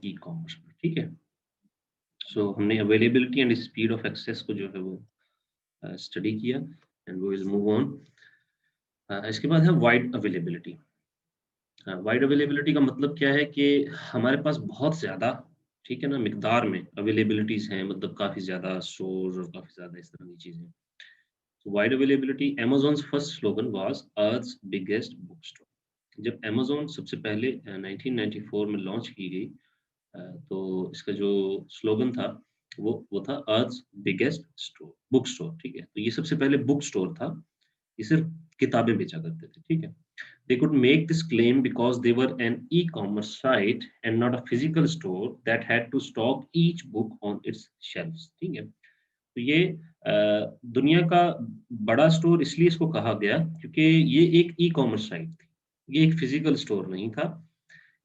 E commerce पर, ठीक है। सो हमने availability and speed of access को जो है वो स्टडी किया and we will move on. इसके बाद है वाइड अवेलेबिलिटी। वाइड अवेलेबिलिटी का मतलब क्या है कि हमारे पास बहुत ज़्यादा, ठीक है ना, मिकदार में अवेलेबिलिटीज़ हैं, मतलब काफ़ी ज़्यादा स्टोर्स और काफ़ी ज़्यादा इस तरह की चीज़ें। तो wide availability, Amazon's first slogan was earth biggest book store. जब अमेज़न सबसे पहले 1994 में लॉन्च की गई, तो इसका जो स्लोगन था वो था अर्थ बिगेस्ट स्टोर बुक स्टोर, ठीक है। तो ये सबसे पहले बुक स्टोर था, ये सिर्फ़ किताबें बेचा करते थे, ठीक है। They could make this claim because they were an e-commerce site and not a physical store that had to stock each book on its shelves, ठीक है। तो ये दुनिया का बड़ा स्टोर इसलिए इसको कहा गया क्योंकि ये एक ई-कॉमर्स साइट थी। ये एक फिजिकल स्टोर नहीं था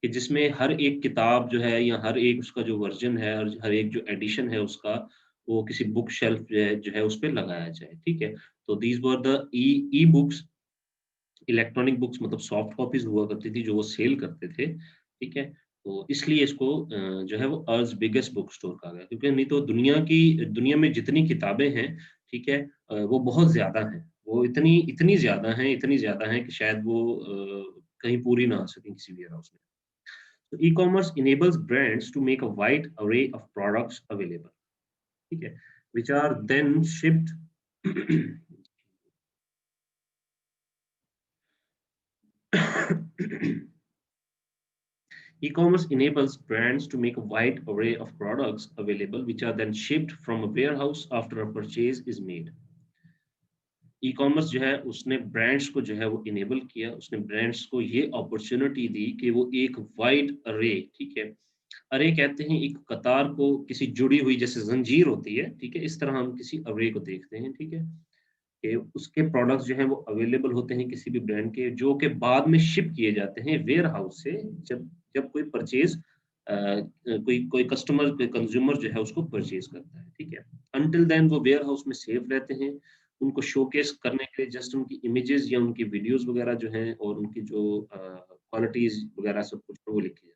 कि जिसमें हर एक किताब जो है या हर एक उसका जो वर्ज़न है और हर एक जो एडिशन है उसका, वो किसी बुक शेल्फ जो है उस पे लगाया जाए, ठीक है। तो these were the e-books, electronic books मतलब सॉफ्ट कॉपीज़ हुआ करती थी जो वो सेल करते थे, ठीक है? तो इसलिए इसको जो है वो अर्थ बिगेस्ट बुक स्टोर कहा गया, क्योंकि नहीं तो दुनिया में जितनी किताबें हैं, ठीक है? वो बहुत ज़्यादा हैं। वो इतनी इतनी ज़्यादा हैं कि शायद वो कहीं पूरी ना आ सकें किसी वेयरहाउस में। तो e-commerce enables brands to make a wide array of products available, ठीक है? Which are then shipped E-commerce enables brands to make a wide array of products available, which are then shipped from a warehouse after a purchase is made. E-commerce जो है उसने brands को जो है वो enable किया, उसने ब्रांड्स को ये अपॉर्च्युनिटी दी कि वो एक वाइड अरे, ठीक है? अरे कहते हैं एक कतार को, किसी जुड़ी हुई जैसे ज़ंजीर होती है, ठीक है? इस तरह हम किसी अरे को देखते हैं, ठीक है? कि उसके प्रोडक्ट्स जो हैं वो अवेलेबल होते हैं किसी भी ब्रांड के, जो कि बाद में शिप किए जाते हैं वेयर हाउस से, जब जब कोई परचेज़ कोई कोई कस्टमर, कोई कंज़्यूमर जो है उसको परचेज़ करता है, ठीक है? अंटिल देन वो वेयर हाउस में सेफ रहते हैं, उनको शोकेस करने के लिए जस्ट उनकी इमेजेस या उनकी वीडियोज़ वगैरह जो हैं और उनकी जो क्वालिटीज़ वगैरह सब कुछ वो लिखी जाती है।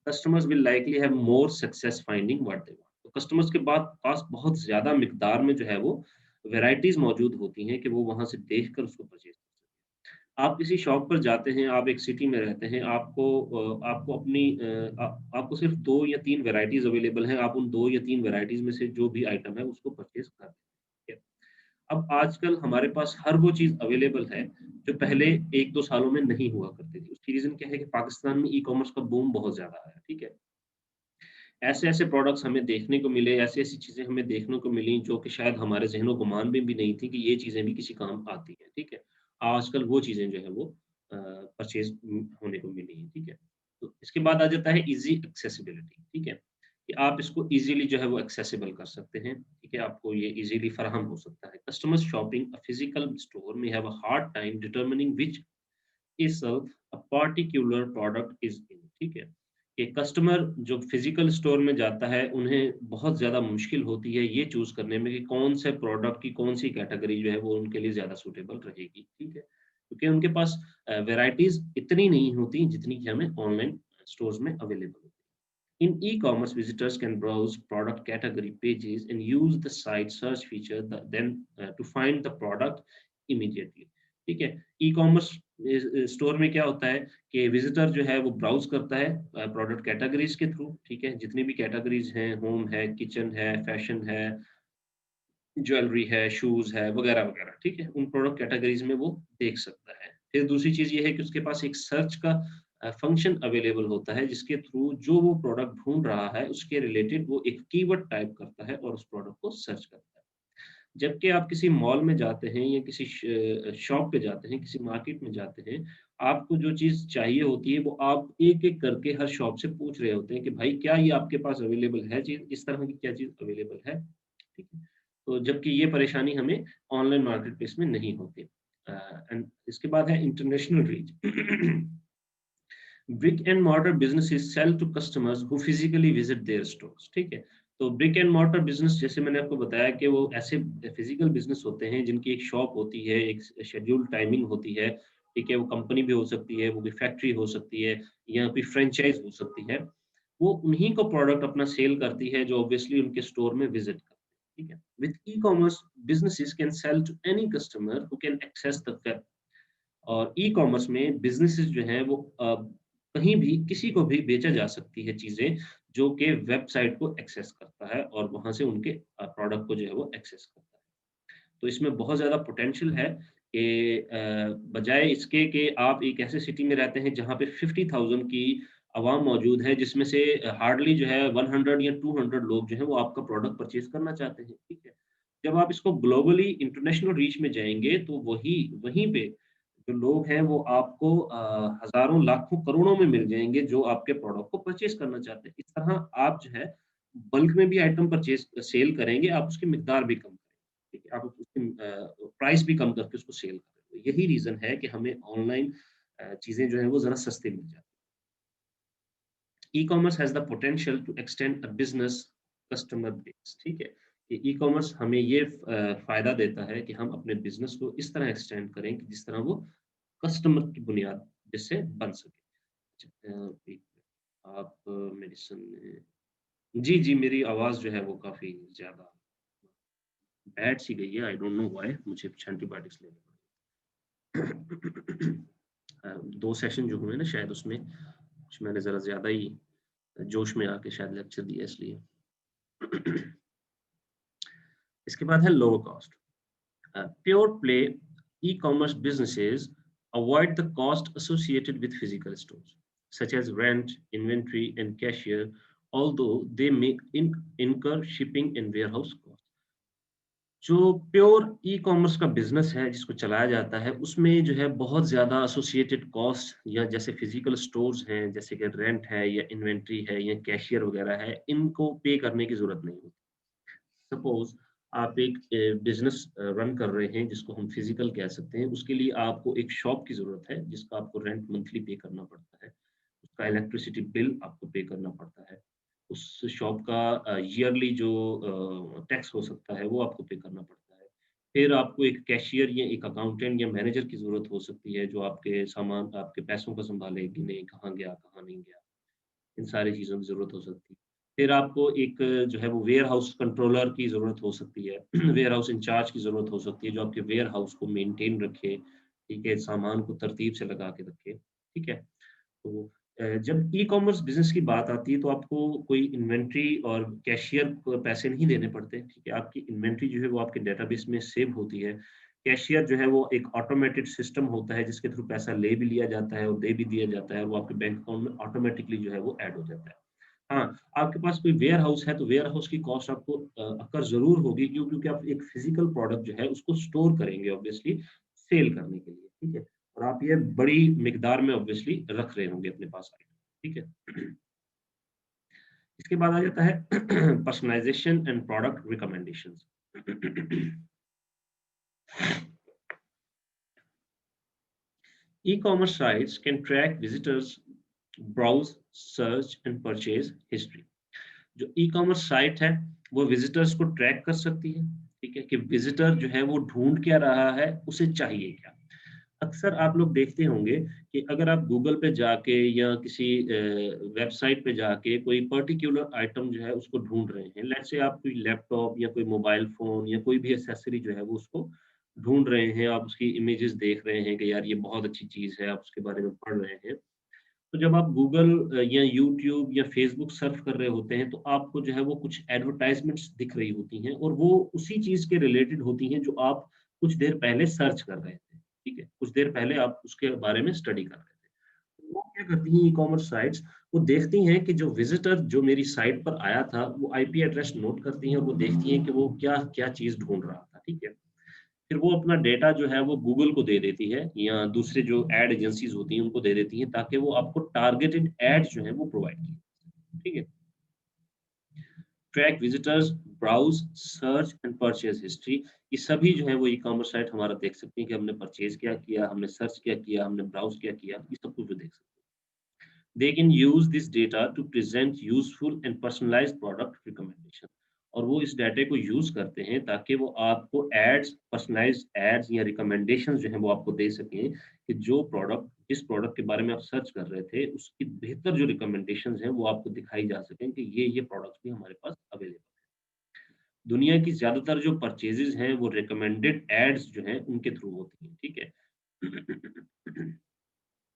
Customers will likely have more success finding what they want. तो कस्टमर्स के पास बहुत ज़्यादा मिकदार में जो है वो वैराइटीज़ मौजूद होती हैं कि वो वहाँ से देखकर उसको परचेज़ कर सकें। आप किसी शॉप पर जाते हैं, आप एक सिटी में रहते हैं, आपको सिर्फ़ 2 या 3 वैराइटीज़ अवेलेबल हैं, आप उन 2 या 3 वैराइटीज़ में से जो भी आइटम है उसको परचेज़ कर सकते हैं। अब आजकल हमारे पास हर वो चीज़ अवेलेबल है, जो पहले 1-2 सालों में नहीं हुआ करती थी। उसकी रीज़न क्या है कि पाकिस्तान में ई-कॉमर्स का बूम बहुत ज़्यादा आया, ठीक है? ऐसे-ऐसे प्रोडक्ट्स हमें देखने को मिले, ऐसी-ऐसी चीज़ें हमें देखने को मिली जो कि शायद हमारे ज़हन-ओ-गुमान में भी नहीं थी कि ये चीज़ें भी किसी काम आती हैं, ठीक है? आजकल वो चीज़ें जो है वो परचेज़ होने को मिली हैं, ठीक है? तो इसके बाद आ जाता है ईज़ी एक्सेसिबिलिटी, ठीक है? कि आप इसको ईज़िली जो है वो एक्सेसिबल कर सकते हैं, ठीक है? आपको ये ईज़िली फ़राहम हो सकता है। Customers shopping a physical store में have a hard time determining which itself a particular product is in, ठीक है? कि कस्टमर जो फिजिकल स्टोर में जाता है, उन्हें बहुत ज़्यादा मुश्किल होती है ये चूज़ करने में कि कौन से प्रोडक्ट की कौन-सी कैटेगरी जो है वो उनके लिए ज़्यादा सूटेबल रहेगी, ठीक है? क्योंकि उनके पास वैराइटीज़ इतनी नहीं होती जितनी कि हमें ऑनलाइन स्टोर्स में अवेलेबल होती है। In e-commerce, visitors can browse product category pages and use the site search feature to find the product immediately. ठीक है? ई-कॉमर्स स्टोर में क्या होता है कि विजिटर जो है वो ब्राउज़ करता है प्रोडक्ट कैटेगरीज़ के थ्रू, ठीक है? जितनी भी कैटेगरीज़ हैं, होम है, किचन है, फैशन है, ज्वेलरी है, शूज़ है, वगैरह-वगैरह, ठीक है? उन प्रोडक्ट कैटेगरीज़ में वो देख सकता है। फिर दूसरी चीज़ ये है कि उसके पास एक सर्च का फ़ंक्शन अवेलेबल होता है, जिसके थ्रू जो वो प्रोडक्ट ढूँढ रहा है, उसके रिलेटेड वो एक कीवर्ड टाइप करता है और उस प्रोडक्ट को सर्च करता है। जबकि आप किसी मॉल में जाते हैं या किसी शॉप पे जाते हैं, किसी मार्केट में जाते हैं, आपको जो चीज़ चाहिए होती है, वो आप एक-एक करके हर शॉप से पूछ रहे होते हैं कि भाई क्या ये आपके पास अवेलेबल है चीज़? इस तरह की क्या चीज़ अवेलेबल है? ठीक है। तो जबकि ये परेशानी हमें ऑनलाइन मार्केट प्लेस में नहीं होती। एंड इसके बाद है international reach. Brick and mortar businesses sell to customers who physically visit their stores, ठीक है? तो ब्रिक एंड मॉर्टर बिज़नेस जैसे मैंने आपको बताया कि वो ऐसे फिजिकल बिज़नेस होते हैं जिनकी एक शॉप होती है, एक शेड्यूल्ड टाइमिंग होती है, ठीक है? वो कंपनी भी हो सकती है, वो कोई फैक्ट्री हो सकती है या कोई फ्रैंचाइज़ हो सकती है। वो उन्हीं को प्रोडक्ट अपना सेल करती है जो ऑब्वियसली उनके स्टोर में विजिट करते हैं, ठीक है। With e-commerce businesses can sell to any customer who can access the web. और ई-कॉमर्स में बिजनेसेस जो हैं वो कहीं भी किसी को भी बेचा जा सकती है चीज़ें जो कि वेबसाइट को एक्सेस करता है और वहाँ से उनके प्रोडक्ट को जो है वो एक्सेस करता है। तो इसमें बहुत ज़्यादा पोटेंशियल है कि बजाय इसके कि आप एक ऐसे सिटी में रहते हैं जहाँ पे 50,000 की आवाम मौजूद है जिसमें से हार्डली जो है 100 या 200 लोग जो हैं वो आपका प्रोडक्ट परचेज़ करना चाहते हैं, ठीक है। जब आप इसको ग्लोबली इंटरनेशनल रीच में जाएँगे तो वहीं पे जो लोग हैं वो आपको हज़ारों, लाखों, करोड़ों में मिल जाएँगे जो आपके प्रोडक्ट को परचेज़ करना चाहते हैं। इस तरह आप जो है बल्क में भी आइटम परचेज़ सेल करेंगे, आप उसकी मिकदार भी कम ठीक है, आप उसकी प्राइस भी कम करके उसको सेल करें। तो यही रीज़न है कि हमें ऑनलाइन चीज़ें जो हैं वो ज़रा सस्ते मिल जाती हैं। E-commerce has the potential to extend a business customer base, ठीक है? कि ई-कॉमर्स हमें ये फ़ायदा देता है कि हम अपने बिज़नेस को इस तरह एक्सटेंड करें कि जिस तरह वो कस्टमर की बुनियाद जिससे बन सके। अच्छा एक आप मेरे सुनने जी, जी, मेरी आवाज़ जो है वो काफ़ी ज़्यादा बैठ सी गई है, आई डोंट नो व्हाई मुझे कुछ एंटीबायोटिक्स लेने पड़े। 2 सेशन जो हुए ना शायद उसमें कुछ मैंने ज़रा ज़्यादा ही जोश में आके शायद लेक्चर दिया इसलिए। इसके बाद है lower cost. Pure play e-commerce businesses avoid the cost associated with physical stores, such as rent, inventory, and cashier, although they may incur shipping and warehouse costs. जो प्योर ई-कॉमर्स का बिज़नेस है, जिसको चलाया जाता है, उसमें जो है बहुत ज़्यादा एसोसिएटेड कॉस्ट या जैसे फिज़िकल स्टोर्स हैं, जैसे कि रेंट है या इन्वेंटरी है या कैशियर वगैरह है, इनको पे करने की ज़रूरत नहीं होती। सपोज़ आप एक बिज़नेस रन कर रहे हैं, जिसको हम फिज़िकल कह सकते हैं, उसके लिए आपको एक शॉप की ज़रूरत है, जिसका आपको रेंट मंथली पे करना पड़ता है। उसका इलेक्ट्रिसिटी बिल आपको पे करना पड़ता है। उस शॉप का ईयरली जो टैक्स हो सकता है, वो आपको पे करना पड़ता है। फिर आपको एक कैशियर या एक अकाउंटेंट या मैनेजर की ज़रूरत हो सकती है, जो आपके सामान आपके पैसों को सँभाले, गिने, कहाँ गया, कहाँ नहीं गया। इन सारी चीज़ों की ज़रूरत हो सकती है। फिर आपको एक जो है वो वेयरहाउस कंट्रोलर की ज़रूरत हो सकती है, वेयरहाउस इंचार्ज की ज़रूरत हो सकती है, जो आपके वेयरहाउस को मेंटेन रखे, ठीक है? सामान को तरतीब से लगा के रखे, ठीक है? तो जब ई-कॉमर्स बिज़नेस की बात आती है तो आपको कोई इन्वेंटरी और कैशियर को पैसे नहीं देने पड़ते, ठीक है? आपकी इन्वेंटरी जो है वो आपके डेटाबेस में सेव होती है। कैशियर जो है वो एक ऑटोमेटेड सिस्टम होता है जिसके थ्रू पैसा ले भी लिया जाता है और दे भी दिया जाता है और वो आपके बैंक अकाउंट में ऑटोमेटिकली जो है वो ऐड हो जाता है। हाँ, आपके पास कोई वेयरहाउस है तो वेयरहाउस की कॉस्ट आपको अकर ज़रूर होगी क्योंकि आप एक फिज़िकल प्रोडक्ट जो है उसको स्टोर करेंगे ऑब्वियसली सेल करने के लिए, ठीक है? और आप ये बड़ी मिकदार में ऑब्वियसली रख रहे होंगे अपने पास आइटम, ठीक है? इसके बाद आ जाता है personalisation and product recommendations. E-commerce sites can track visitors' browse, search and purchase history. जो ई-कॉमर्स साइट है, वो विज़िटर्स को ट्रैक कर सकती है, ठीक है? कि विज़िटर जो है वो ढूँढ क्या रहा है, उसे चाहिए क्या? अक्सर आप लोग देखते होंगे कि अगर आप गूगल पे जाके या किसी वेबसाइट पे जाके कोई पर्टिक्युलर आइटम जो है उसको ढूँढ रहे हैं, लेट्स से आप कोई लैपटॉप या कोई मोबाइल फ़ोन या कोई भी एक्सेसरी जो है वो उसको ढूँढ रहे हैं, आप उसकी इमेजेस देख रहे हैं कि यार ये बहुत अच्छी चीज़ है, आप उसके बारे में पढ़ रहे हैं। तो जब आप गूगल या यूट्यूब या फ़ेसबुक सर्फ कर रहे होते हैं, तो आपको जो है वो कुछ एडवर्टाइज़मेंट्स दिख रही होती हैं और वो उसी चीज़ के रिलेटेड होती हैं जो आप कुछ देर पहले सर्च कर रहे थे, ठीक है? कुछ देर पहले आप उसके बारे में स्टडी कर रहे थे। तो वो क्या करती हैं ई-कॉमर्स साइट्स, वो देखती हैं कि जो विज़िटर जो मेरी साइट पर आया था, वो आईपी एड्रेस नोट करती हैं और वो देखती हैं कि वो क्या-क्या चीज़ ढूँढ रहा था, ठीक है? फिर वो अपना डेटा जो है वो गूगल को दे देती है या दूसरे जो एड एजेंसीज़ होती हैं उनको दे देती हैं ताकि वो आपको टारगेटेड एड्स जो है वो प्रोवाइड की, ठीक है? Track visitors, browse, search and purchase history ये सभी जो है वो ई-कॉमर्स साइट हमारा देख सकती हैं कि हमने परचेज़ क्या किया, हमने सर्च क्या किया, हमने ब्राउज़ क्या किया, ये सब कुछ वो देख सकते हैं। They can use this data to present useful and personalized product recommendation. और वो इस डाटे को यूज करते हैं ताकि वो आपको एड्स, पर्सनलाइज्ड एड्स या रिकमेंडेशन जो है वो आपको दे सकें कि जो प्रोडक्ट, जिस प्रोडक्ट के बारे में आप सर्च कर रहे थे उसकी बेहतर जो रिकमेंडेशन हैं वो आपको दिखाई जा सकें कि ये प्रोडक्ट्स भी हमारे पास अवेलेबल है। दुनिया की ज्यादातर जो परचेजेज हैं वो रिकमेंडेड एड्स जो हैं उनके थ्रू होती हैं, ठीक है।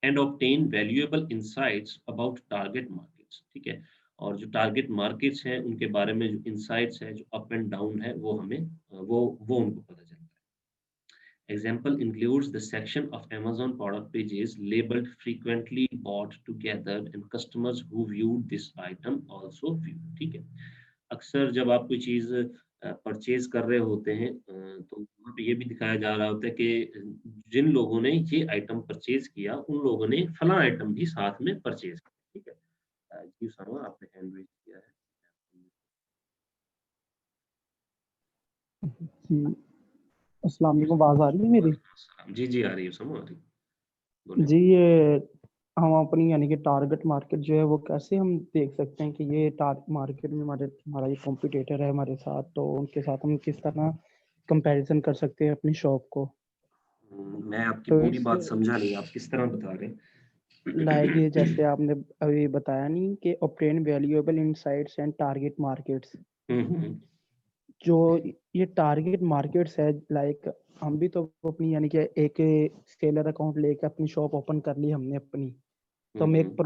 And obtain valuable insights about target markets, ठीक है। और जो टारगेट मार्केट्स हैं उनके बारे में जो इंसाइट्स है, जो अप एंड डाउन है, वो हमें वो उनको पता चलता है। Example includes the section of Amazon product pages labeled frequently bought together and customers who viewed this item also viewed, ठीक है। अक्सर जब आप कोई चीज परचेज कर रहे होते हैं तो वहाँ पे ये भी दिखाया जा रहा होता है कि जिन लोगों ने ये आइटम परचेज किया उन लोगों ने फला आइटम भी साथ में परचेज किया, ठीक है। जी उसामा, आपने हैंड रेज किया है। जी, अस्सलाम वालेकुम, आवाज आ रही है मेरी? वालेकुम अस्सलाम। जी आ रही है उसामा, आ रही है। बोले। जी, ये हम अपनी यानी कि टारगेट मार्केट जो है वो कैसे हम देख सकते हैं कि ये टारगेट मार्केट में हमारा ये कॉम्पिटिटर है हमारे साथ, तो उनके साथ हम किस तरह कंपैरिजन कर सकते हैं अपनी शॉप को। मैं आपकी तो पूरी इस बात समझा नहीं, आप किस तरह बता रहे लाइक ये हैं? जैसे आपने अभी बताया नहीं कि obtain valuable insights and target markets, hmm. जो ये टारगेट मार्केट्स है, लाइक हम भी तो अपनी यानी कि एक सेलर अकाउंट लेके अपनी शॉप ओपन कर ली हमने अपनी, तो हम एक हम्म।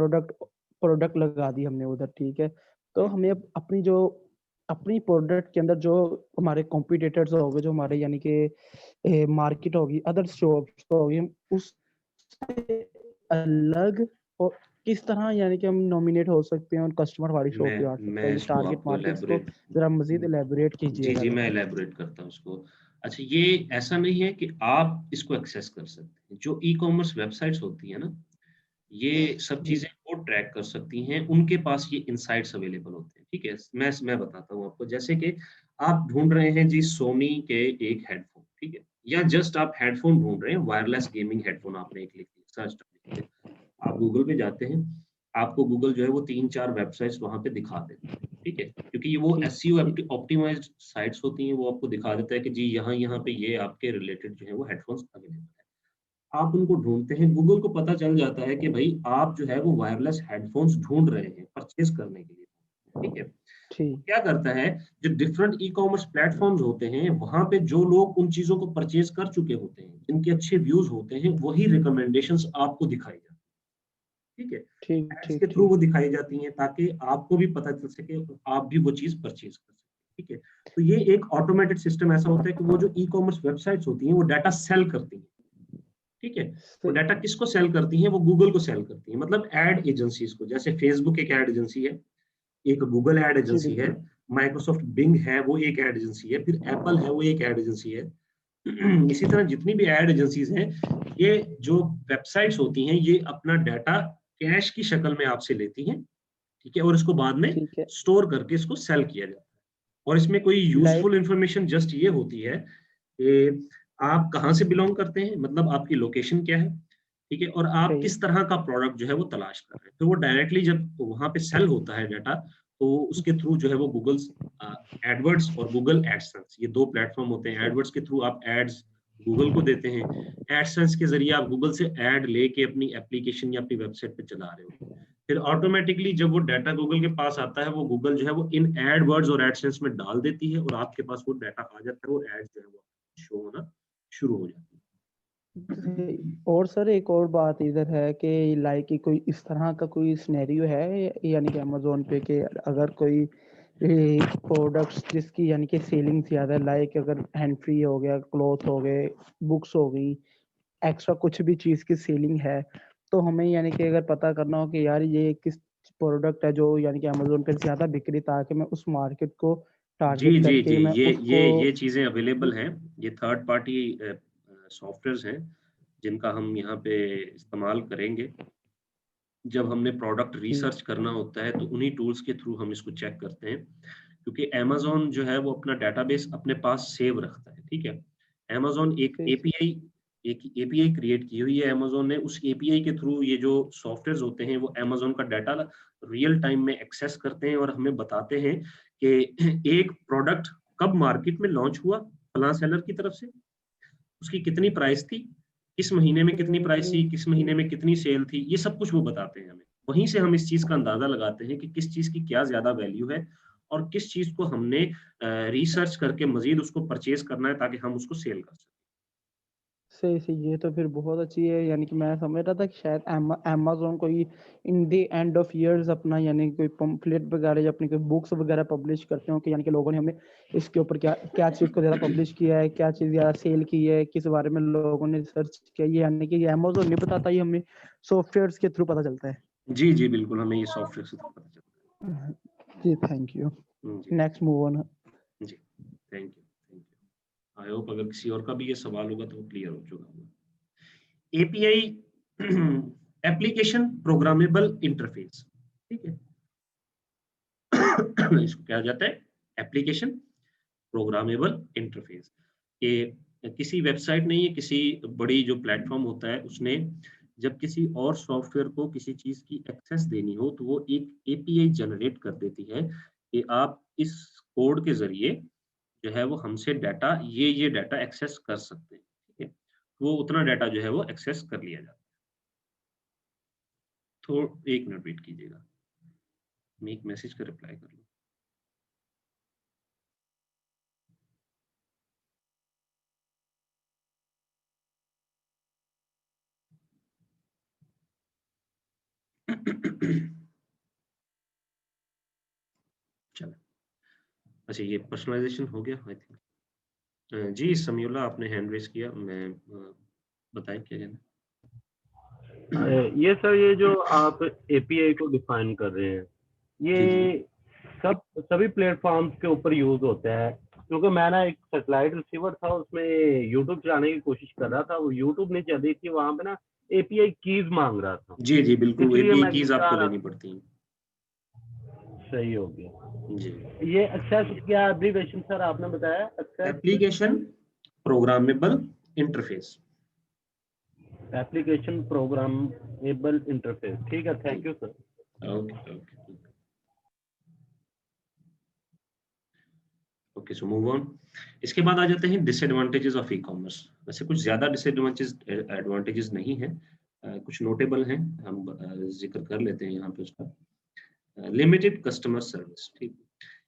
प्रोडक्ट लगा दी हमने उधर, ठीक है। तो हम्म। हमें अपनी जो अपनी प्रोडक्ट के अंदर जो हमारे कॉम्पिटिटर्स हो गए, जो हमारे यानी कि मार्केट होगी, अदर शॉप्स होगी, हम उससे अलग और किस तरह यानी कि हम नॉमिनेट हो सकते हैं और कस्टमर हमारी शॉप मैं पे आ सकता मैं है। ये इसको टारगेट आपको मार्केट्स को एलैबोरेट। जरा मजीद एलेबोरेट जी कीजिएगा मैं जरा। एलैबोरेट करता हूँ उसको। अच्छा, ये ऐसा नहीं है कि आप इसको एक्सेस कर सकते हैं। जो ई कॉमर्स वेबसाइट्स होती है ना, ये सब जी चीजें वो ट्रैक कर सकती हैं, उनके पास ये इनसाइट्स अवेलेबल होते हैं, ठीक है। मैं बताता हूँ आपको। जैसे कि आप ढूंढ रहे हैं जी सोनी के एक हेडफोन, ठीक है, या जस्ट आप हेडफोन ढूंढ रहे हैं, वायरलेस गेमिंग हेडफोन आपने एक लिख लिया, सर्च लिख लिया, आप गूगल पे जाते हैं, आपको गूगल जो है वो 3-4 वेबसाइट्स वहां पे दिखा देता है, ठीक है, क्योंकि ये वो ठीक एसईओ ठीक ऑप्टिमाइज्ड साइट्स होती हैं, वो आपको दिखा देता है कि जी यहाँ यहाँ पे ये आपके रिलेटेड जो है वो हेडफोन्स अवेलेबल है। आप उनको ढूंढते हैं, गूगल को पता चल जाता है कि भाई आप जो है वो वायरलेस हेडफोन्स ढूंढ रहे हैं परचेज करने के लिए, ठीक है। वो ठीक क्या करता है, जो डिफरेंट ई कॉमर्स प्लेटफॉर्म्स होते हैं वहां पे जो लोग उन चीजों को परचेज कर चुके होते हैं, जिनके अच्छे व्यूज होते हैं, वही रिकमेंडेशंस आपको दिखाई जाती है, ठीक है। ठीक एड्स ठीक के थ्रू ठीक वो दिखाई जाती हैं ताकि आपको भी पता चल सके और आप भी वो चीज परचेज कर सके, ठीक है। तो ये एक ऑटोमेटेड सिस्टम ऐसा होता है कि वो जो ई कॉमर्स वेबसाइट्स होती हैं वो डाटा सेल करती हैं, ठीक है। वो से- डाटा किसको सेल करती हैं, वो गूगल को सेल करती हैं, मतलब एड एजेंसीज को। जैसे फेसबुक एक एड एजेंसी है, एक गूगल एड जी एजेंसी है, बिल्कुल माइक्रोसॉफ्ट बिंग है वो एक एड एजेंसी है, फिर एप्पल है वो एक एड एजेंसी है। इसी तरह जितनी भी एड एजेंसीज हैं, ये जो वेबसाइट्स होती हैं, ये अपना डाटा कैश की शक्ल में आपसे लेती हैं, ठीक है, और इसको बाद में ठीक है। स्टोर करके इसको सेल किया जाता है। और इसमें कोई यूजफुल लाइक इंफॉर्मेशन जस्ट ये होती है कि आप कहाँ से बिलोंग करते हैं, मतलब आपकी लोकेशन क्या है, ठीक है, और आप सही किस तरह का प्रोडक्ट जो है वो तलाश कर रहे हैं। तो वो डायरेक्टली जब वहां पे सेल होता है डाटा, तो उसके थ्रू जो है वो गूगल एडवर्ड्स और गूगल एडसेंस, ये दो प्लेटफॉर्म होते हैं। सही एडवर्ड्स के थ्रू आप एड्स गूगल को देते हैं, एडसेंस के जरिए आप गूगल से एड लेके अपनी एप्लीकेशन या अपनी वेबसाइट पे चला रहे होते हैं। फिर ऑटोमेटिकली जब वो डाटा गूगल के पास आता है, वो गूगल जो है वो इन एडवर्ड्स और एडसेंस में डाल देती है और आपके पास वो डाटा आ जाता है और एड जो है वो शो होना शुरू हो जाती है। सही। और सर एक और बात इधर है कि लाइक कि कोई इस तरह का कोई सिनेरियो है यानी कि अमेजोन पे कि अगर कोई प्रोडक्ट्स जिसकी यानी कि सेलिंग ज्यादा है, लाइक अगर हैंड फ्री हो गया, क्लॉथ हो गए, बुक्स हो गई, एक्स्ट्रा कुछ भी चीज की सेलिंग है, तो हमें यानी कि अगर पता करना हो कि यार ये किस प्रोडक्ट है जो यानी कि अमेजोन पे ज्यादा बिक रही, ताकि मैं उस मार्केट को जी टारगेट जी जी, करके मैं उसको ये चीजें अवेलेबल हैं। ये थर्ड पार्टी सॉफ्टवेयर्स हैं जिनका हम यहाँ पे इस्तेमाल करेंगे। जब हमने प्रोडक्ट जी रिसर्च करना होता है तो उन्हीं टूल्स के थ्रू हम इसको चेक करते हैं, क्योंकि अमेज़न जो है वो अपना डेटाबेस अपने पास सेव रखता है, ठीक है। अमेज़न सही एक एपीआई क्रिएट की हुई है अमेज़न ने, उस एपीआई के थ्रू ये जो सॉफ्टवेयर्स होते हैं वो अमेज़न का डाटा रियल टाइम में एक्सेस करते हैं और हमें बताते हैं कि एक प्रोडक्ट कब मार्केट में लॉन्च हुआ फलां सेलर की तरफ से, उसकी कितनी प्राइस थी, किस महीने में कितनी प्राइस थी, किस महीने में कितनी सेल थी, ये सब कुछ वो बताते हैं हमें। वहीं से हम इस चीज़ का अंदाज़ा लगाते हैं कि किस चीज़ की क्या ज़्यादा वैल्यू है और किस चीज़ को हमने रिसर्च करके मज़ीद उसको परचेज़ करना है ताकि हम उसको सेल कर सकें। सही सही, ये तो फिर बहुत अच्छी है। यानी कि मैं समझ रहा था कि शायद अमेज़न कोई in the end of years अपना यानी कोई पम्फलेट वगैरह या अपनी कोई बुक्स वगैरह पब्लिश करते हो कि यानी कि लोगों ने हमें इसके ऊपर क्या क्या चीज़ को ज़्यादा पब्लिश किया है, क्या चीज़ ज़्यादा सेल की है, किस बारे में लोगों ने रिसर्च किया है, ये यानी कि ये अमेज़न नहीं बताता, ये हमें सॉफ्टवेयर्स के थ्रू पता चलता है। जी, जी, बिल्कुल, हमें ये सॉफ्टवेयर से तो पता चलता जी, थैंक यू। है। जी, नेक्स्ट मूव ऑन। जी, thank you, thank you. I hope अगर किसी और का भी ये सवाल होगा तो वो क्लियर हो चुका होगा। एपीआई एप्लीकेशन प्रोग्रामेबल इंटरफेस, ठीक है? इसको कहा जाता है एप्लीकेशन प्रोग्रामेबल इंटरफेस। ये किसी वेबसाइट नहीं है, किसी बड़ी जो प्लेटफ़ॉर्म होता है उसने जब किसी और सॉफ्टवेयर को किसी चीज़ की एक्सेस देनी हो तो वो एक एपीआई जनरेट कर देती है कि आप इस कोड के ज़रिए जो है वो हमसे डाटा ये डाटा एक्सेस कर सकते हैं, ठीक है? वो उतना डाटा जो है वो एक्सेस कर लिया जाता है। तो 1 मिनट वेट कीजिएगा, मैं एक मैसेज का रिप्लाई कर लूँ। चलो, अच्छा ये पर्सनलाइज़ेशन हो गया आई थिंक। जी, समीउल्लाह आपने हैंड रेज़ किया, मैं बताएँ क्या कहना है? ये सर, ये जो आप एपीआई को डिफाइन कर रहे हैं, जी, जी। ये सभी प्लेटफॉर्म्स के ऊपर यूज होता है? क्योंकि मैं ना एक सैटेलाइट रिसीवर था, उसमें यूट्यूब चलाने की कोशिश कर रहा था, वो यूट्यूब नहीं चल रही थी, वहां पे ना एपीआई कीज मांग रहा था, जी, जी, बिल्कुल, इसलिए एपीआई मैं कीज़ घबरा आपको रहा लेनी था। पड़ती हैं। सही हो गया। जी। ये अच्छा, क्या एब्रीवेशन सर आपने बताया? Application programmable interface. Application programmable interface, ठीक है, जी, thank you sir. Okay, okay. Okay, so move on. इसके बाद आ जाते हैं डिसएडवांटेजेस ऑफ ई-कॉमर्स। वैसे कुछ ज़्यादा एडवांटेजेस नहीं हैं, कुछ नोटेबल हैं, हम ज़िक्र कर लेते हैं यहाँ पे उसका। Limited customer service. ठीक?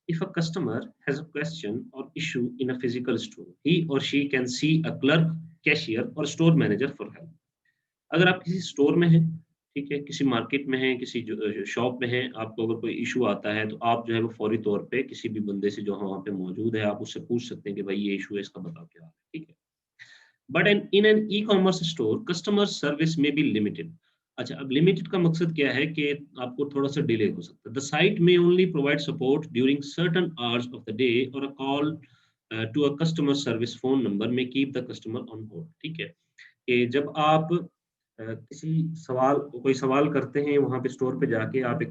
If a customer has a question or issue in a physical store, he or she can see a clerk, cashier or store manager for help. अगर आप किसी स्टोर में हैं, ठीक है, किसी मार्केट में हैं, किसी शॉप में हैं, आपको अगर कोई इश्यू आता है, तो आप जो है वो फौरी तौर पे किसी भी बंदे से जो वहाँ पे मौजूद है, आप उससे पूछ सकते हैं कि भाई ये इश्यू है, इसका बताओ क्या है, ठीक है? But in an e-commerce store, customer service may be limited. अच्छा, अब लिमिटेड का मकसद क्या है कि आपको थोड़ा-सा डिले हो सकता है। The site may only provide support during certain hours of the day or a call to a customer service phone number may keep the customer on hold. ठीक है? कि जब आप किसी कोई सवाल करते हैं वहाँ पे स्टोर पे जाके आप एक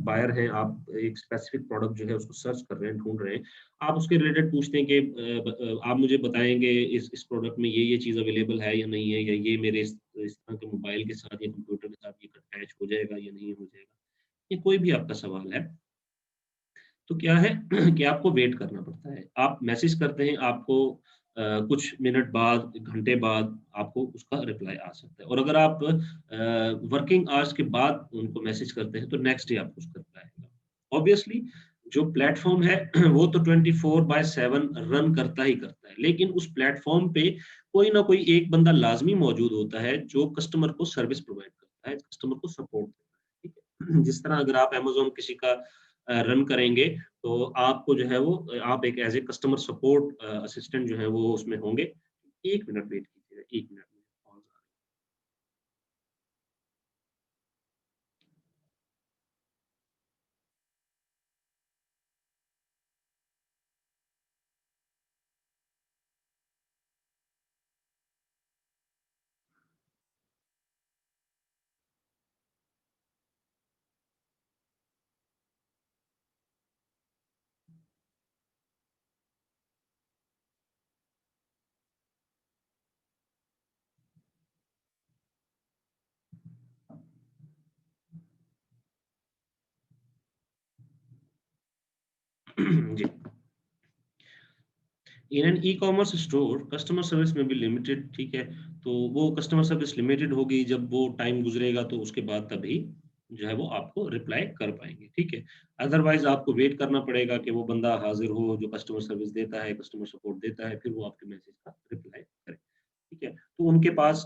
बायर हैं, आप एक स्पेसिफिक प्रोडक्ट जो है उसको सर्च कर रहे हैं, ढूँढ रहे हैं। आप उसके रिलेटेड पूछते हैं कि आप मुझे बताएँगे इस प्रोडक्ट में ये चीज़ अवेलेबल है या नहीं है, या ये मेरे इस तरह के मोबाइल के साथ या कंप्यूटर के साथ ये अटैच हो जाएगा या नहीं हो जाएगा। ये कोई भी आपका सवाल है, तो क्या है कि आपको वेट करना पड़ता है। आप मैसेज करते हैं, आपको कुछ मिनट बाद, घंटे बाद आपको उसका रिप्लाई आ सकता है, और अगर आप वर्किंग आवर्स के बाद उनको मैसेज करते हैं, तो नेक्स्ट डे आपको उसका रिप्लाई आएगा। ऑब्वियसली जो प्लेटफ़ॉर्म है वो तो 24/7 रन करता ही करता है, लेकिन उस प्लेटफ़ॉर्म पे कोई ना कोई एक बंदा लाज़मी मौजूद होता है, जो कस्टमर को सर्विस प्रोवाइड करता है, कस्टमर को सपोर्ट देता है, ठीक है? जिस तरह अगर आप अमेज़न किसी का रन करेंगे, तो आपको जो है वो आप एक as a customer support assistant जो है वो उसमें होंगे। 1 मिनट वेट कीजिएगा, 1 मिनट में कॉल्स आ रही है। जी। In an e-commerce store customer service में भी लिमिटेड, ठीक है, तो वो कस्टमर सर्विस लिमिटेड होगी, जब वो टाइम गुजरेगा तो उसके बाद तभी जो है वो आपको रिप्लाई कर पाएंगे, ठीक है। अदरवाइज आपको वेट करना पड़ेगा कि वो बंदा हाजिर हो जो कस्टमर सर्विस देता है, कस्टमर सपोर्ट देता है, फिर वो आपके मैसेज का रिप्लाई करे, ठीक है। तो उनके पास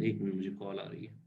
एक मिनट, मुझे कॉल आ रही है।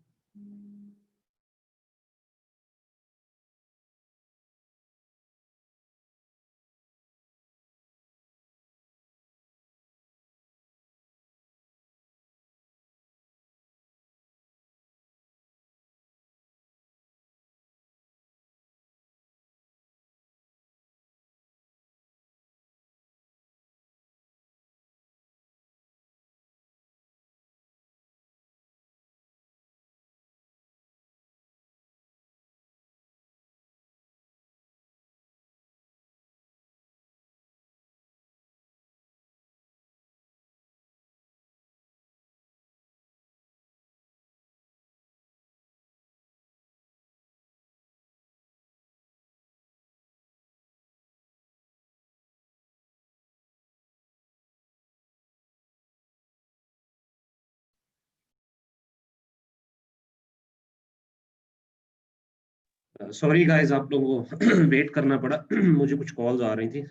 सॉरी गाइस, आप लोगों को वेट करना पड़ा। मुझे कुछ कॉल्स आ रही थी।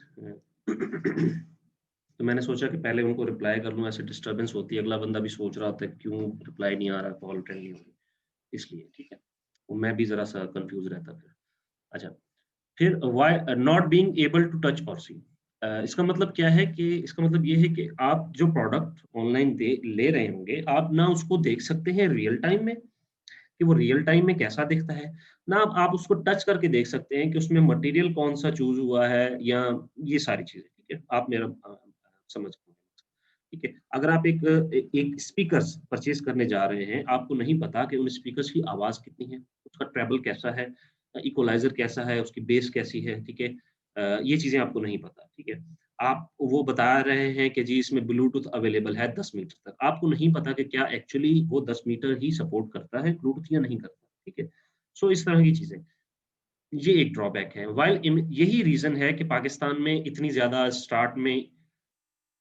तो मैंने सोचा कि पहले उनको रिप्लाई कर लूँ, ऐसे डिस्टरबेंस होती है, अगला बंदा भी सोच रहा होता है क्यों रिप्लाई नहीं आ रहा, कॉल अटेंड नहीं हो रही, इसलिए, ठीक है। वो मैं भी ज़रा सा कन्फ्यूज़ रहता फिर। अच्छा, फिर why not being able to touch और सी। इसका मतलब क्या है कि इसका मतलब ये है कि आप जो प्रोडक्ट ऑनलाइन दे ले रहे होंगे, आप ना उसको देख सकते हैं रियल टाइम में कि वो रियल टाइम में कैसा दिखता है, ना आप उसको टच करके देख सकते हैं कि उसमें मटेरियल कौन-सा चूज़ हुआ है या ये सारी चीज़ें, ठीक है? आप मेरा समझ गए, ठीक है? अगर आप एक स्पीकर्स परचेज़ करने जा रहे हैं, आपको नहीं पता कि उन स्पीकर्स की आवाज़ कितनी है, उसका ट्रेबल कैसा है, इक्वलाइज़र कैसा है, उसकी बेस कैसी है, ठीक है? ये चीज़ें आपको नहीं पता, ठीक है? आप वो बता रहे हैं कि जी इसमें ब्लूटूथ अवेलेबल है 10 मीटर तक। आपको नहीं पता कि क्या एक्चुअली वो 10 मीटर ही सपोर्ट करता है ब्लूटूथ या नहीं करता, ठीक है? सो इस तरह की चीज़ें, ये एक ड्रॉबैक है। व्हाइल इम यही रीज़न है कि पाकिस्तान में इतनी ज़्यादा स्टार्ट में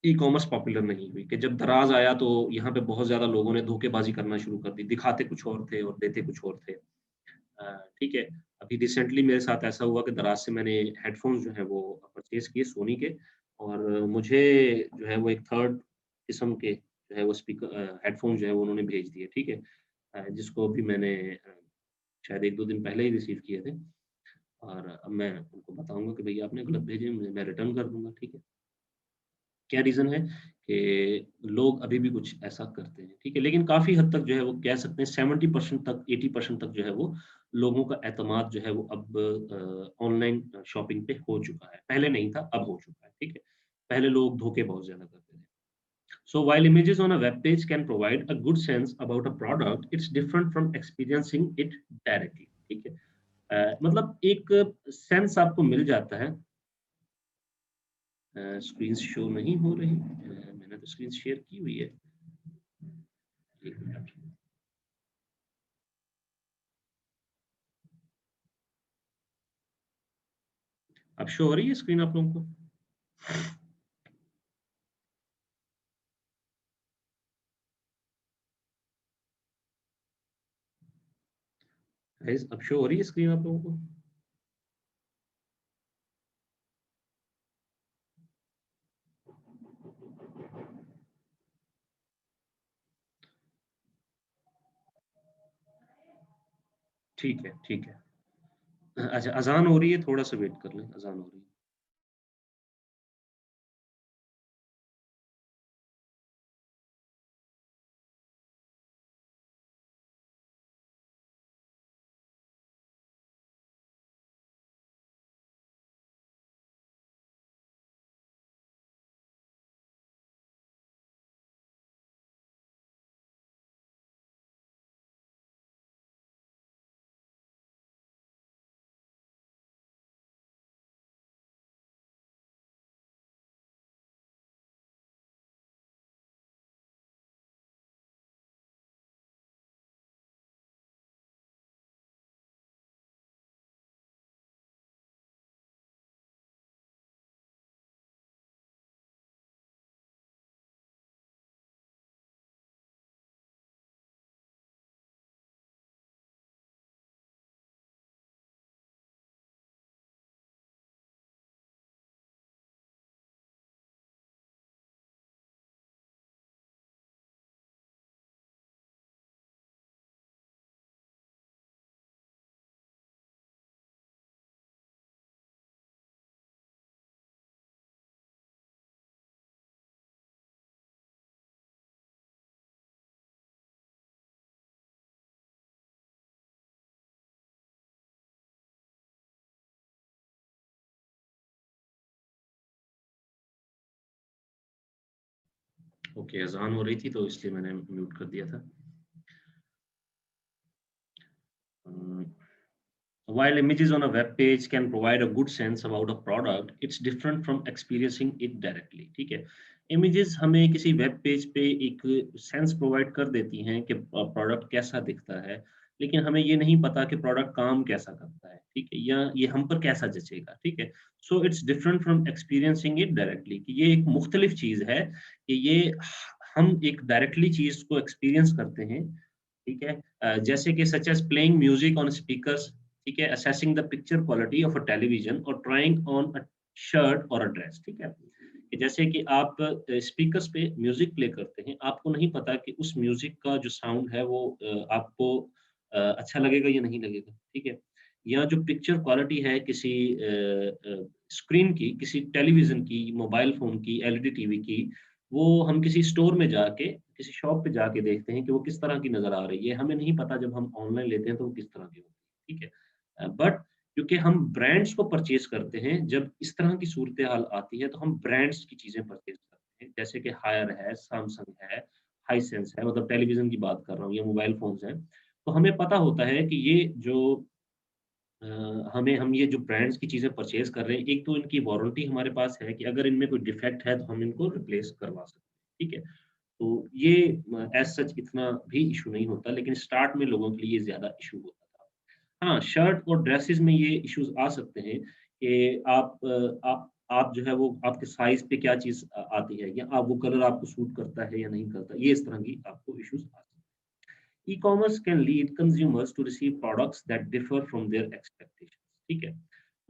ई-कॉमर्स पॉपुलर नहीं हुई कि जब दराज़ आया तो यहाँ पे बहुत ज़्यादा लोगों ने धोखेबाज़ी करना शुरू कर दी। दिखाते कुछ और थे और देते कुछ और थे। ठीक है। अभी रिसेंटली मेरे साथ ऐसा हुआ कि दराज़ से मैंने हेडफ़ोन्स जो हैं वो परचेज़ किए सोनी के, और मुझे जो है वो एक थर्ड किस्म के जो है वो हेडफ़ोन जो है वो उन्होंने भेज दिए, ठीक है। जिसको अभी मैंने शायद 1-2 दिन पहले ही रिसीव किए थे, और अब मैं उनको बताऊँगा कि भैया आपने गलत भेजे, मैं रिटर्न कर दूँगा, ठीक है। क्या रीज़न है कि लोग अभी भी कुछ ऐसा करते हैं, ठीक है? लेकिन काफ़ी हद तक जो है वो कह सकते हैं 70% तक, 80% तक जो है वो लोगों का एतमाद जो है वो अब ऑनलाइन शॉपिंग पे हो चुका है। पहले नहीं था, अब हो चुका है, ठीक है? पहले लोग धोखे बहुत ज़्यादा करते थे। So while images on a web page can provide a good sense about a product, it's different from experiencing it directly, ठीक है? मतलब एक सेंस आपको मिल जाता है। स्क्रीन शो नहीं हो रही। मैंने तो स्क्रीन शेयर की हुई है। 1 मिनट। अब शो हो रही है स्क्रीन आप लोगों को? गाइस, अब शो हो रही है स्क्रीन आप लोगों को? ठीक है, ठीक है। अच्छा, अज़ान हो रही है, थोड़ा-सा वेट कर लें, अज़ान हो रही है। ओके, अज़ान हो रही थी तो इसलिए मैंने म्यूट कर दिया था। While images on a web page can provide a good sense about a product, it's different from experiencing it directly. ठीक है, images हमें किसी वेब पेज पे एक सेंस प्रोवाइड कर देती हैं कि प्रोडक्ट कैसा दिखता है, लेकिन हमें ये नहीं पता कि प्रोडक्ट काम कैसा करता है, ठीक है, या ये हम पर कैसा जचेगा, ठीक है। So it's different from experiencing it directly, कि ये एक मुख्तलिफ चीज़ है कि ये हम एक डायरेक्टली चीज़ को एक्सपीरियंस करते हैं, ठीक है। जैसे कि such as playing music on speakers, ठीक है, assessing the picture quality of a television और ट्राइंग ऑन अ शर्ट और अ ड्रेस, ठीक है। कि जैसे कि आप स्पीकर्स पे म्यूजिक प्ले करते हैं, आपको नहीं पता कि उस म्यूजिक का जो साउंड है वो आपको अच्छा लगेगा या नहीं लगेगा, ठीक है। या जो पिक्चर क्वालिटी है किसी स्क्रीन की, किसी टेलीविज़न की, मोबाइल फ़ोन की, एलईडी टीवी की, वो हम किसी स्टोर में जाके, किसी शॉप पे जाके देखते हैं कि वो किस तरह की नज़र आ रही है। हमें नहीं पता जब हम ऑनलाइन लेते हैं तो वो किस तरह की होती है, ठीक है। बट क्योंकि हम ब्रांड्स को परचेज़ करते हैं, जब इस तरह की सूरत-ए-हाल आती है, तो हम ब्रांड्स की चीज़ें परचेज़ करते हैं। जैसे कि हायर है, सैमसंग है, हाइसेंस है, मतलब टेलीविज़न की बात कर रहा हूँ, या मोबाइल फ़ोन्स हैं। तो हमें पता होता है कि ये जो अ, हम ये जो ब्रांड्स की चीज़ें परचेज़ कर रहे हैं, एक तो इनकी वारंटी हमारे पास है कि अगर इनमें कोई डिफेक्ट है, तो हम इनको रिप्लेस करवा सकते हैं, ठीक है। तो ये एज़ सच इतना भी इश्यू नहीं होता, लेकिन स्टार्ट में लोगों के लिए ज़्यादा इश्यू होता था। हाँ, शर्ट और ड्रेसेज़ में ये इश्यूज़ आ सकते हैं कि आप जो है वो आपके साइज़ पे क्या चीज़ आती है, या आप वो कलर आपको सूट करता है या नहीं करता। ये इस तरह की आपको इश्यूज़ आ सकते हैं। E-commerce can lead consumers to receive products that differ from their expectations, ठीक है।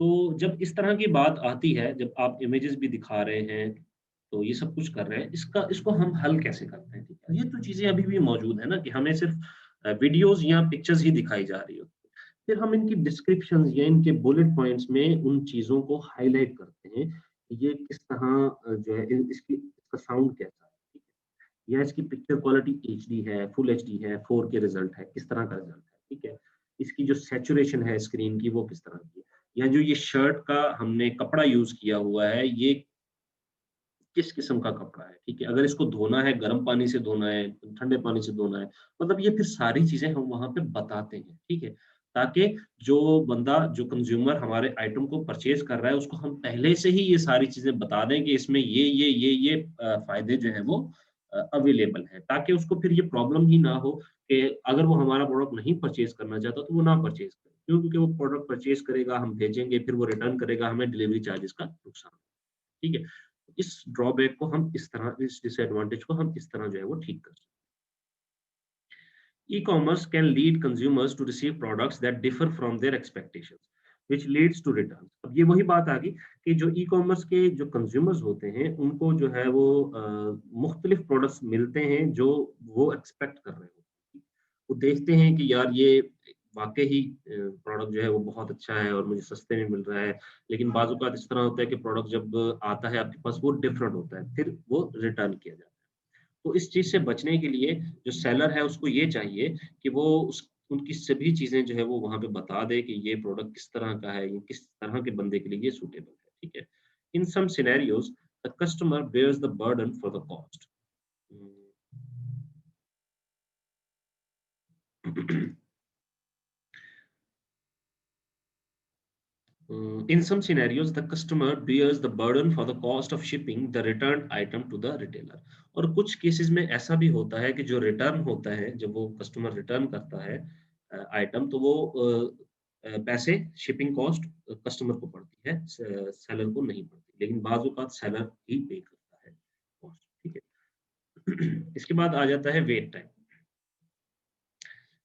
तो जब इस तरह की बात आती है, जब आप इमेजेस भी दिखा रहे हैं, तो ये सब कुछ कर रहे हैं, इसको हम हल कैसे करते हैं, ठीक है। ये तो चीज़ें अभी भी मौजूद है ना, कि हमें सिर्फ वीडियोज़ या पिक्चर्स ही दिखाई जा रही होती है। फिर हम इनकी डिस्क्रिप्शंस या इनके बुलेट पॉइंट्स में उन चीज़ों को हाइलाइट करते हैं, कि ये किस तरह जो है इसका साउंड कैसा है, ठीक है? या इसकी पिक्चर क्वालिटी एचडी है, फुल एचडी है, 4K रिज़ल्ट है, किस तरह का रिज़ल्ट है, ठीक है? इसकी जो सैचुरेशन है स्क्रीन की, वो किस तरह की है? या जो ये शर्ट का हमने कपड़ा यूज़ किया हुआ है, ये किस किस्म का कपड़ा है, ठीक है? अगर इसको धोना है, गर्म पानी से धोना है, ठंडे पानी से धोना है, मतलब ये फिर सारी चीज़ें हम वहाँ पे बताते हैं, ठीक है? ताकि जो बंदा, जो कंज़्यूमर हमारे आइटम को परचेज़ कर रहा है, उसको हम पहले से ही ये सारी चीज़ें बता दें कि इसमें ये फ़ायदे जो हैं वो अवेलेबल हैं, ताकि उसको फिर ये प्रॉब्लम ही ना हो कि अगर वो हमारा प्रोडक्ट नहीं परचेज़ करना चाहता, तो वो ना परचेज़ करे। क्यों? क्योंकि वो प्रोडक्ट परचेज़ करेगा, हम भेजेंगे, फिर वो रिटर्न करेगा, हमें डिलीवरी चार्जेज़ का नुकसान, ठीक है? इस ड्रॉबैक को हम इस तरह, इस डिसएडवांटेज को हम इस तरह जो है वो ठीक कर सकते हैं। E-commerce can lead consumers to receive products that differ from their expectations, which leads to return. अब ये वही बात आ गई कि जो ई-कॉमर्स के जो कंज्यूमर्स होते हैं, उनको जो है वो मुख्तलिफ प्रोडक्ट्स मिलते हैं जो वो एक्सपेक्ट कर रहे होते हैं। वो देखते हैं कि यार ये वाक़ई ही प्रोडक्ट जो है वो बहुत अच्छा है और मुझे सस्ते में मिल रहा है। लेकिन बाज़ औक़ात इस तरह होता है कि प्रोडक्ट जब आता है आपके पास, वो डिफरेंट होता है, फिर वो रिटर्न किया जाता है। तो इस चीज़ से बचने के लिए जो सेलर है उसको ये चाहिए कि वो उस उनकी सभी चीज़ें जो है वो वहाँ पे बता दे कि ये प्रोडक्ट किस तरह का है, ये किस तरह के बंदे के लिए ये सूटेबल है, ठीक है? In some scenarios the customer bears the burden for the cost. In some scenarios, the customer bears the burden for the cost of shipping the returned item to the retailer. और कुछ cases में ऐसा भी होता है कि जो return होता है, जब वो कस्टमर रिटर्न करता है आइटम, तो वो पैसे, शिपिंग कॉस्ट कस्टमर को पड़ती है, सेलर को नहीं पड़ती। लेकिन बाज़ औक़ात सेलर ही पे करता है कॉस्ट, ठीक है? इसके बाद आ जाता है वेट टाइम।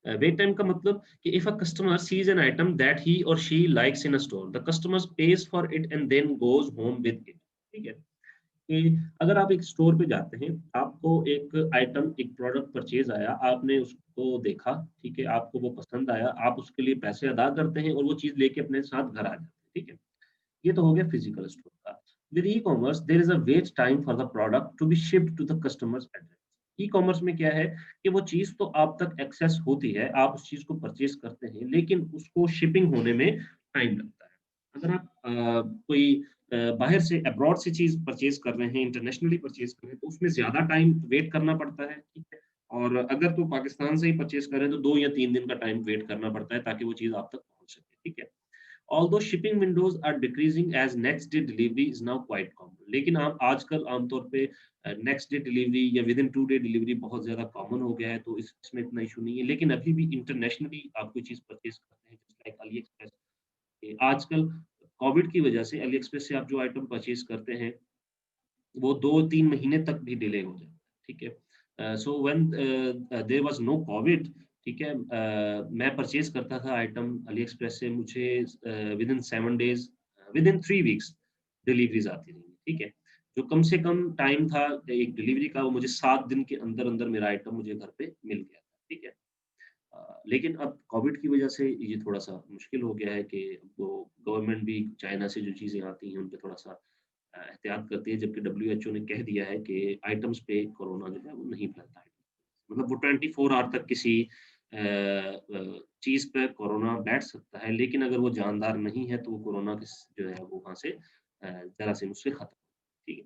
वेट टाइम का मतलब कि if a customer sees an item that he or she likes in a store, the customer pays for it and then goes home with it, ठीक है। कि अगर आप एक स्टोर पे जाते हैं, आपको एक आइटम, एक प्रोडक्ट परचेज आया, आपने उसको देखा, ठीक है, आपको वो पसंद आया, आप उसके लिए पैसे अदा करते हैं और वो चीज़ लेके अपने साथ घर आ जाते हैं, ठीक है। ये तो हो गया फिजिकल स्टोर का। With e-commerce there is a wait time for the product to be shipped to the customer's address. E-commerce में क्या है कि वो चीज़ तो आप तक एक्सेस होती है, आप उस चीज़ को परचेज़ करते हैं, लेकिन उसको शिपिंग होने में टाइम लगता है। अगर आप कोई बाहर से अब्रॉड से चीज परचेज कर रहे हैं, इंटरनेशनली परचेज कर रहे हैं, तो उसमें ज्यादा टाइम वेट करना पड़ता है, ठीक है। और अगर तो पाकिस्तान से ही परचेज कर रहे हैं तो 2 या 3 दिन का टाइम वेट करना पड़ता है ताकि वो चीज आप तक पहुंच सके, ठीक है। Although shipping windows are decreasing as next day delivery is now quite common, लेकिन आप आजकल आमतौर पे नेक्स्ट डे डिलीवरी या विद इन 2 डे डिलीवरी बहुत ज्यादा कॉमन हो गया है, तो इसमें इतना इशू नहीं है। लेकिन अभी भी इंटरनेशनली आप कोई चीज परचेज करते हैं जैसे लाइक अली एक्सप्रेस, आजकल कोविड की वजह से अली एक्सप्रेस से आप जो आइटम परचेज करते हैं वो 2-3 महीने तक भी डिले हो जाता है, ठीक है। So when there was no COVID, ठीक है, मैं परचेज करता था आइटम अली एक्सप्रेस से, मुझे with in 7 days, with in 3 weeks deliveries आती रही, ठीक है। जो कम से कम टाइम था एक डिलीवरी का, वो मुझे 7 दिन के अंदर अंदर मेरा आइटम मुझे घर पे मिल गया था, ठीक है। लेकिन अब कोविड की वजह से ये थोड़ा-सा मुश्किल हो गया है कि वो गवर्नमेंट भी चाइना से जो चीज़ें आती हैं, उन पे थोड़ा-सा एहतियात करती है, जबकि डब्ल्यूएचओ ने कह दिया है कि आइटम्स पे कोरोना जो है वो नहीं फैलता है। मतलब वो 24 आवर तक किसी चीज़ पे कोरोना बैठ सकता है, लेकिन अगर वो जानदार नहीं है, तो वो कोरोना किस जो है वो वहाँ से जरासीम उससे खत्म, ठीक है।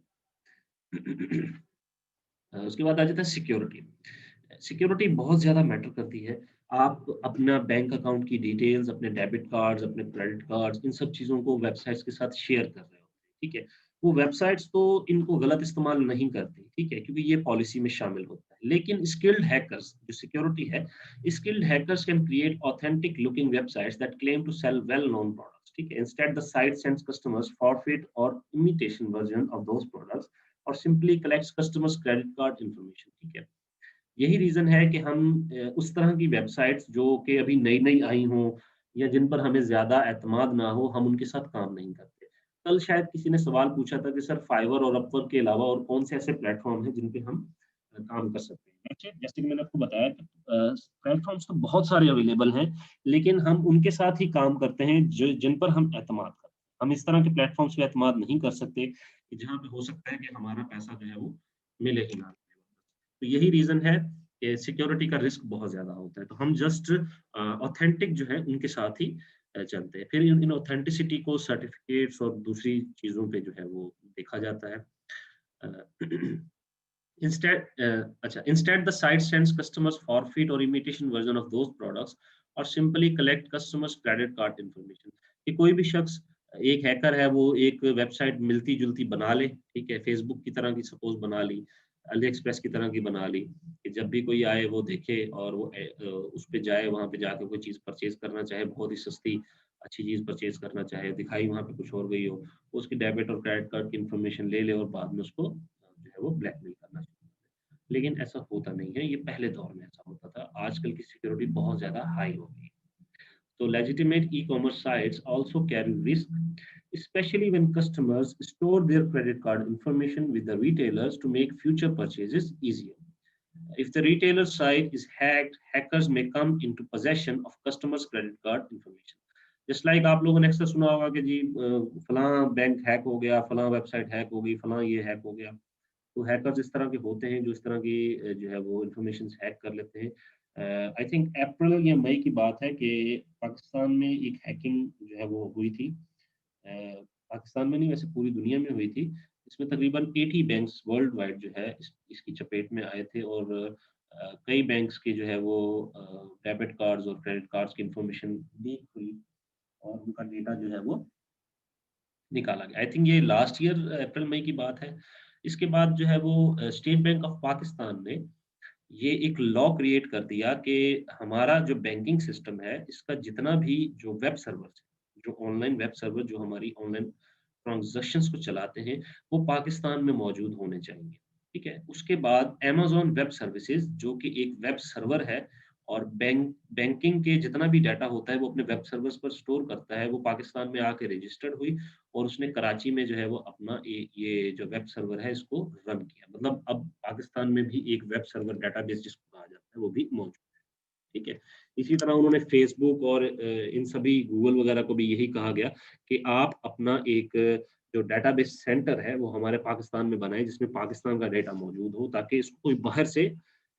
उसके बाद आ जाता है सिक्योरिटी। सिक्योरिटी बहुत ज़्यादा मैटर करती है। आप अपना बैंक अकाउंट की डिटेल्स, अपने डेबिट कार्ड्स, अपने क्रेडिट कार्ड्स, इन सब चीज़ों को वेबसाइट्स के साथ शेयर कर रहे हो, ठीक है? वो वेबसाइट्स तो इनको गलत इस्तेमाल नहीं करती, ठीक है? क्योंकि ये पॉलिसी में शामिल होता है। लेकिन स्किल्ड हैकर्स जो सिक्योरिटी है, skilled hackers can create authentic looking websites that claim to sell well known products, ठीक है? Instead the site sends customers forfeit or imitation version of those products or simply collects customers credit card information, ठीक है? यही reason है कि हम उस तरह की वेबसाइट्स जो कि अभी नई-नई आई हों या जिन पर हमें ज़्यादा एतमाद ना हो, हम उनके साथ काम नहीं करते। कल शायद किसी ने सवाल पूछा था कि सर फाइवर और अपवर्क के अलावा और कौन से ऐसे प्लेटफ़ॉर्म हैं जिन पे हम काम कर सकते हैं। देखिए, जैसे कि मैंने आपको बताया कि प्लेटफ़ॉर्म्स तो बहुत सारे अवेलेबल हैं, लेकिन हम उनके साथ ही काम करते हैं जो जिन पर हम एतमाद करते हैं। हम इस तरह के प्लेटफ़ॉर्म्स पे एतमाद नहीं कर सकते कि जहाँ पे हो सकता है कि हमारा पैसा जो है वो मिले ही ना। तो यही रीज़न है कि सिक्योरिटी का रिस्क बहुत ज़्यादा होता है। तो हम जस्ट ऑथेंटिक जो है उनके साथ ही चलते हैं। फिर इन ऑथेंटिसिटी को सर्टिफ़िकेट्स और दूसरी चीज़ों पे जो है वो देखा जाता है। अ, instead the site sends customers forfeit or imitation version of those products or simply collect customers credit card information, कि कोई भी शख्स एक हैकर है वो एक वेबसाइट मिलती जुलती बना ले, ठीक है, फेसबुक की तरह की सपोज बना ली, अली एक्सप्रेस की तरह की बना ली कि जब भी कोई आए वो देखे और वो उस पे जाए, वहां पे जाके कोई चीज परचेज करना चाहे, बहुत ही सस्ती अच्छी चीज परचेज करना चाहे, दिखाई वहां पे कुछ और गई हो, उसकी डेबिट और क्रेडिट कार्ड की इन्फॉर्मेशन ले ले और बाद में उसको जो है वो ब्लैकमेल करना चाहिए। लेकिन ऐसा होता नहीं है, ये पहले दौर में ऐसा होता था। आजकल की सिक्योरिटी बहुत ज़्यादा हाई हो गई है। So legitimate e-commerce sites also carry risk, especially when customers store their credit card information with the retailers to make future purchases easier. If the retailer site is hacked, hackers may come into possession of customers' credit card information. Just like आप लोगों ने अक्सर सुना होगा कि जी फलां bank hack हो गया, फलां वेबसाइट हैक हो गई, फलां ये हैक हो गया। तो हैकर्स इस तरह के होते हैं जो इस तरह की जो है वो इन्फॉर्मेशन हैक कर लेते हैं। आई थिंक अप्रैल या मई की बात है कि पाकिस्तान में एक हैकिंग जो है वो हुई थी। पाकिस्तान में नहीं, वैसे पूरी दुनिया में हुई थी। इसमें तकरीबन 80 बैंक्स वर्ल्ड वाइड जो है इसकी चपेट में आए थे और कई बैंक्स के जो है वो डेबिट कार्ड्स और क्रेडिट कार्ड्स की इंफॉर्मेशन लीक हुई और उनका डेटा जो है वो निकाला गया। आई थिंक ये लास्ट ईयर अप्रैल मई की बात है। इसके बाद जो है वो स्टेट बैंक ऑफ पाकिस्तान ने ये एक लॉ क्रिएट कर दिया कि हमारा जो बैंकिंग सिस्टम है, इसका जितना भी जो वेब सर्वर्स है, जो ऑनलाइन वेब सर्वर जो हमारी ऑनलाइन ट्रांज़ैक्शंस को चलाते हैं, वो पाकिस्तान में मौजूद होने चाहिए। ठीक है? उसके बाद अमेज़न वेब सर्विसेज़ जो कि एक वेब सर्वर है और बैंकिंग के जितना भी डाटा होता है, वो अपने वेब सर्वर्स पर स्टोर करता है, वो पाकिस्तान में आके रजिस्टर्ड हुई और उसने कराची में जो है वो अपना ये जो वेब सर्वर है इसको रन किया। मतलब अब पाकिस्तान में भी एक वेब सर्वर डेटाबेस जिसको कहा जाता है वो भी मौजूद है, ठीक है। इसी तरह उन्होंने फेसबुक और इन सभी गूगल वगैरह को भी यही कहा गया कि आप अपना एक जो डेटाबेस सेंटर है वो हमारे पाकिस्तान में बनाएं जिसमें पाकिस्तान का डेटा मौजूद हो ताकि इसको कोई बाहर से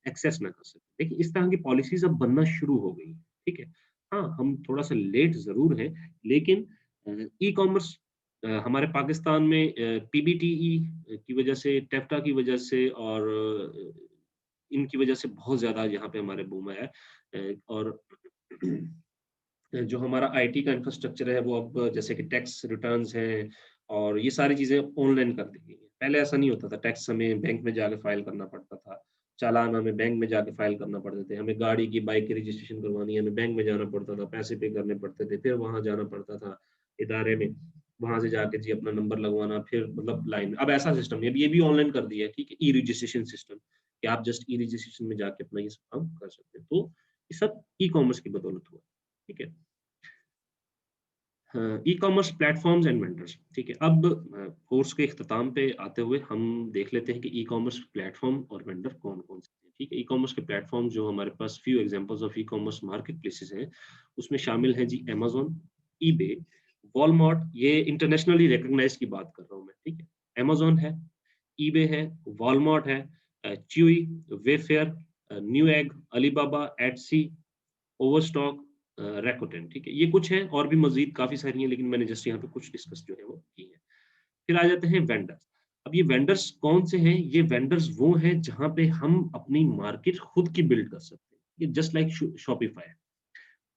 एक्सेस ना कर सके। देखिए इस तरह की पॉलिसीज अब बनना शुरू हो गई, ठीक है। हाँ, हम थोड़ा सा लेट ज़रूर हैं, लेकिन ई-कॉमर्स हमारे पाकिस्तान में पीबीटीई की वजह से, टेफ्टा की वजह से और इनकी वजह से बहुत ज़्यादा यहाँ पे हमारे बूम आया है। और जो हमारा आईटी का इंफ्रास्ट्रक्चर है वो अब जैसे कि टैक्स रिटर्न्स हैं और ये सारी चीज़ें ऑनलाइन कर दी गई हैं। पहले ऐसा नहीं होता था, टैक्स हमें बैंक में जाके फाइल करना पड़ता था, चालान हमें बैंक में जाके फाइल करना पड़ते थे, हमें गाड़ी की, बाइक की रजिस्ट्रेशन करवानी है, हमें बैंक में जाना पड़ता था, पैसे पे करने पड़ते थे, फिर वहाँ जाना पड़ता था इदारे में, वहाँ से जाके जी अपना नंबर लगवाना, फिर मतलब लाइन में। अब ऐसा सिस्टम नहीं है, अब ये भी ऑनलाइन कर दिया है, ठीक है? ई-रजिस्ट्रेशन सिस्टम कि आप जस्ट ई-रजिस्ट्रेशन में जाके अपना ये सब काम कर सकते हैं। तो ये सब ई-कॉमर्स की बदौलत हुआ, ठीक है? ई-कॉमर्स प्लेटफॉर्म्स एंड वेंडर्स, ठीक है। अब कोर्स के इख्तिताम पे आते हुए हम देख लेते हैं कि ई-कॉमर्स प्लेटफॉर्म और वेंडर कौन-कौन से हैं, ठीक है। ई-कॉमर्स के प्लेटफॉर्म जो हमारे पास few examples of e-commerce market places हैं, उसमें शामिल हैं जी अमेज़न, ईबे, वॉलमार्ट, ये इंटरनेशनली रिकॉग्नाइज्ड की बात कर रहा हूँ मैं, ठीक है। अमेज़न है, ईबे है, वॉलमार्ट है, chewy, Wayfair, Newegg, Alibaba, Etsy, Overstock, Rakuten, ठीक है। ये कुछ हैं और भी मज़ीद काफ़ी सारी हैं, लेकिन मैंने जस्ट यहाँ पे कुछ डिस्कस जो है वो की है। फिर आ जाते हैं वेंडर्स। अब ये वेंडर्स कौन से हैं? ये वेंडर्स वो हैं जहाँ पे हम अपनी मार्केट खुद की बिल्ड कर सकते हैं। ये just like Shopify,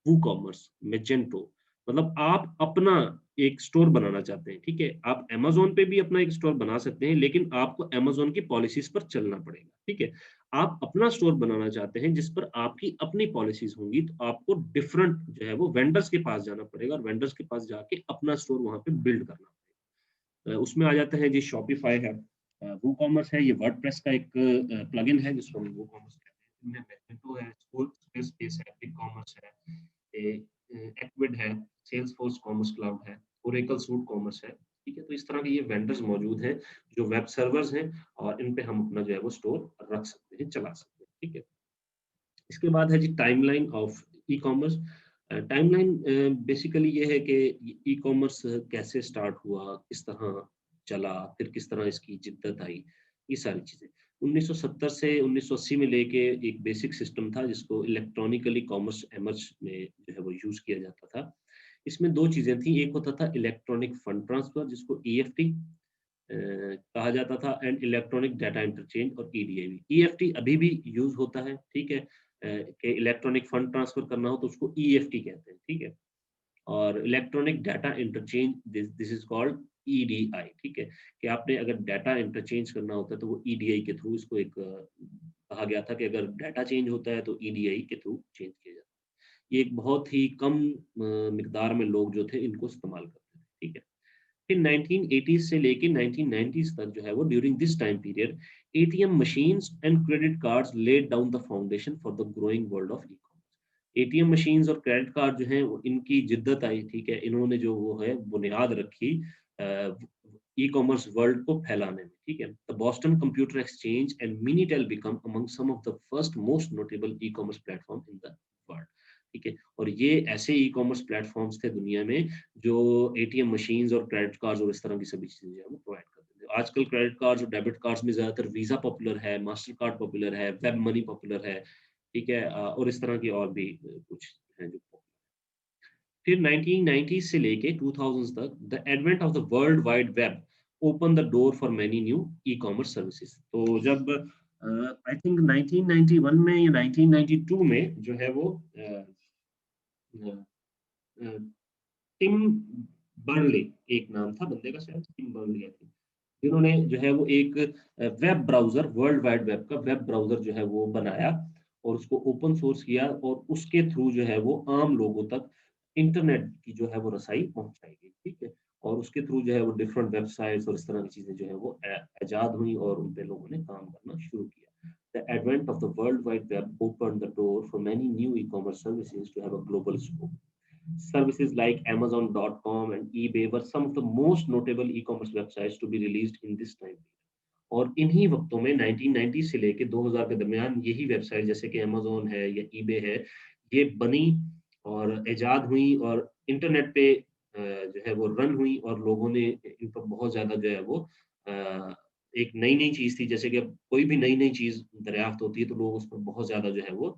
WooCommerce, Magento, मतलब आप अपना एक स्टोर बनाना चाहते हैं, ठीक है? आप अमेज़न पे भी अपना एक स्टोर बना सकते हैं, लेकिन आपको अमेज़न की पॉलिसीज़ पर चलना पड़ेगा, ठीक है? आप अपना स्टोर बनाना चाहते हैं जिस पर आपकी अपनी पॉलिसीज़ होंगी, तो आपको डिफरेंट जो है वो वेंडर्स के पास जाना पड़ेगा और वेंडर्स के पास जाके अपना स्टोर वहाँ पे बिल्ड करना पड़ेगा। उसमें आ जाता है जी शॉपिफाई है, वूकॉमर्स है, ये वर्डप्रेस का एक प्लगइन है जिसको हम वूकॉमर्स कहते हैं। इनमें मैजेंटो है, स्क्वायरस्पेस है, बिगकॉमर्स है, एक्विड है, सेल्सफोर्स कॉमर्स क्लाउड है, ओरेकल सूट कॉमर्स है, ठीक है? तो इस तरह के ये वेंडर्स मौजूद हैं जो वेब सर्वर्स हैं और इन पे हम अपना जो है वो स्टोर रख सकते हैं, चला सकते हैं, ठीक है? इसके बाद है जी timeline of e-commerce. Timeline basically ये है कि ई-कॉमर्स कैसे स्टार्ट हुआ, किस तरह चला, फिर किस तरह इसकी जिद्दत आई, ये सारी चीज़ें। 1970 से 1980 में लेके एक बेसिक सिस्टम था जिसको इलेक्ट्रॉनिकली कॉमर्स एमर्ज में जो है वो यूज़ किया जाता था। इसमें 2 चीज़ें थी, एक होता था इलेक्ट्रॉनिक फंड ट्रांसफर जिसको ईएफटी कहा जाता था एंड इलेक्ट्रॉनिक डाटा इंटरचेंज और ईडीआईवी। ईएफटी अभी भी यूज़ होता है, ठीक है? कि इलेक्ट्रॉनिक फंड ट्रांसफर करना हो तो उसको ईएफटी कहते हैं, ठीक है? और electronic data interchange this is called EDI, ठीक है? कि आपने अगर डाटा इंटरचेंज करना होता है तो वो ईडीआई के थ्रू इसको एक कहा गया था कि अगर डाटा चेंज होता है तो ईडीआई के थ्रू चेंज किया जाता है। ये एक बहुत ही कम मिकदार में लोग जो थे इनको इस्तेमाल करते थे, ठीक है? फिर 1980s से लेके 1990s तक जो है वो during this time period ATM machines and credit cards laid down the foundation for the growing world of e-commerce. ATM machines और क्रेडिट कार्ड जो हैं वो इनकी जिद्दत आई, ठीक है? इन्होंने जो वो है बुनियाद रखी ई-कॉमर्स वर्ल्ड को फैलाने में, ठीक है? The Boston computer exchange and Minitel become among some of the first most notable e-commerce platform in the world, ठीक है? और ये ऐसे ई-कॉमर्स प्लेटफॉर्म्स थे दुनिया में जो एटीएम मशीन्स और क्रेडिट कार्ड्स और इस तरह की सभी चीज़ें जो है वो प्रोवाइड करते थे। आजकल क्रेडिट कार्ड्स और डेबिट कार्ड्स में ज़्यादातर वीज़ा पॉपुलर है, मास्टर कार्ड पॉपुलर है, वेब मनी पॉपुलर है, ठीक है? और इस तरह की और भी कुछ हैं जो पॉपुलर। फिर 1990 से लेके 2000s तक the advent of the world wide web open the door for many new e-commerce services. तो जब आई थिंक 1991 में या 1992 में जो है वो अ, अ, टिम बर्नले एक नाम था बंदे का, शायद टिम बर्नले आई थिंक, जिन्होंने जो है वो एक web browser, world wide web का वेब ब्राउज़र जो है वो बनाया और उसको ओपन सोर्स किया और उसके थ्रू जो है वो आम लोगों तक इंटरनेट की जो है वो रसाई पहुँचाई गई, ठीक है? और उसके थ्रू जो है वो डिफरेंट वेबसाइट्स और इस तरह की चीज़ें जो है वो इजाद हुई और उन पे लोगों ने काम करना शुरू किया। The advent of the World Wide Web opened the door for many new e-commerce services to have a global scope. Services like Amazon.com and eBay were some of the most notable e-commerce websites to be released in this time. और इन्हीं वक्तों में 1990 से लेके 2000 के दरमियान यही website जैसे कि अमेज़न है या ईबे है, ये बनी और इजाद हुई और इंटरनेट पे जो है वो रन हुई और लोगों ने इन पर बहुत ज़्यादा जो है वो एक नई-नई चीज़ थी, जैसे कि अब कोई भी नई-नई चीज़ दरियाफ़्त होती है तो लोग उस पर बहुत ज़्यादा जो है वो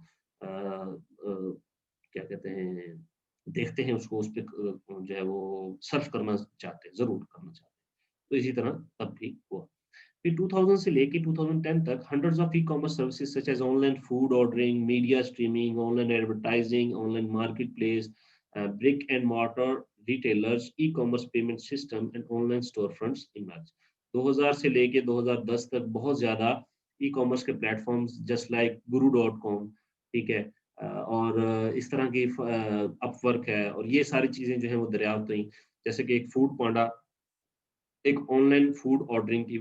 क्या कहते हैं देखते हैं उसको, उस पे जो है वो सर्फ करना चाहते हैं, ज़रूर करना चाहते हैं। तो इसी तरह तब भी हुआ। फिर 2000 से लेके 2010 तक hundreds of e-commerce services such as online food ordering, media streaming, online advertising, online marketplace, brick and mortar retailers, e-commerce payment system and online storefronts emerged. 2000 से लेके 2010 तक बहुत ज़्यादा ई-कॉमर्स के प्लेटफॉर्म्स जस्ट लाइक guru.com, ठीक है, और इस तरह की अपवर्क है और ये सारी चीज़ें जो है वो दरियाफ्त हुई। जैसे कि एक फूड पांडा एक ऑनलाइन फूड ऑर्डरिंग की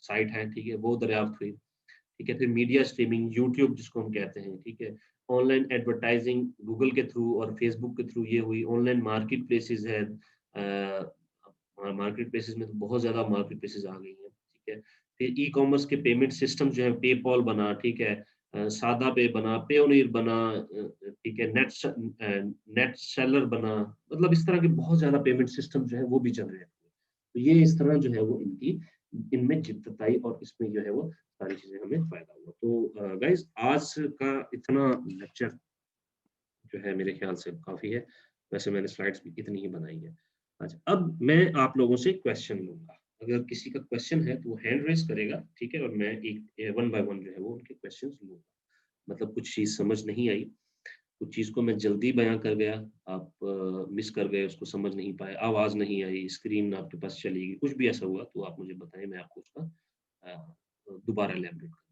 साइट है, ठीक है, वो दरियाफ्त हुई, ठीक है। फिर मीडिया स्ट्रीमिंग, यूट्यूब जिसको हम कहते हैं, ठीक है। ऑनलाइन एडवर्टाइजिंग गूगल के थ्रू और फेसबुक के थ्रू ये हुई। ऑनलाइन मार्केट प्लेसेस है, मार्केट प्लेसेस में तो बहुत ज़्यादा मार्केट प्लेसेस आ गई हैं, ठीक है। फिर ई कॉमर्स के पेमेंट सिस्टम जो है, पेपॉल बना, ठीक है, सादा पे बना, पेयोनियर बना, ठीक है, नेट सेलर बना, मतलब इस तरह के बहुत ज़्यादा पेमेंट सिस्टम जो है वो भी चल रहे हैं। तो ये इस तरह जो है वो इनकी इनमें जिद्दत आई और इसमें जो है वो सारी चीज़ें हमें फ़ायदा हुआ। तो गाइज़ आज का इतना लेक्चर जो है मेरे ख़्याल से काफ़ी है। वैसे मैंने स्लाइड्स भी इतनी ही बनाई है। अच्छा, अब मैं आप लोगों से क्वेश्चन लूँगा। अगर किसी का क्वेश्चन है तो वो हैंड रेज़ करेगा, ठीक है? और मैं एक वन बाय वन जो है वो उनके क्वेश्चन्स लूँगा। मतलब कुछ चीज़ समझ नहीं आई, कुछ चीज़ को मैं जल्दी बयाँ कर गया, आप मिस कर गए, उसको समझ नहीं पाए, आवाज़ नहीं आई, स्क्रीन आपके पास चली गई, कुछ भी ऐसा हुआ तो आप मुझे बताएँ, मैं आपको उसका दोबारा एलैबोरेट करूँगा।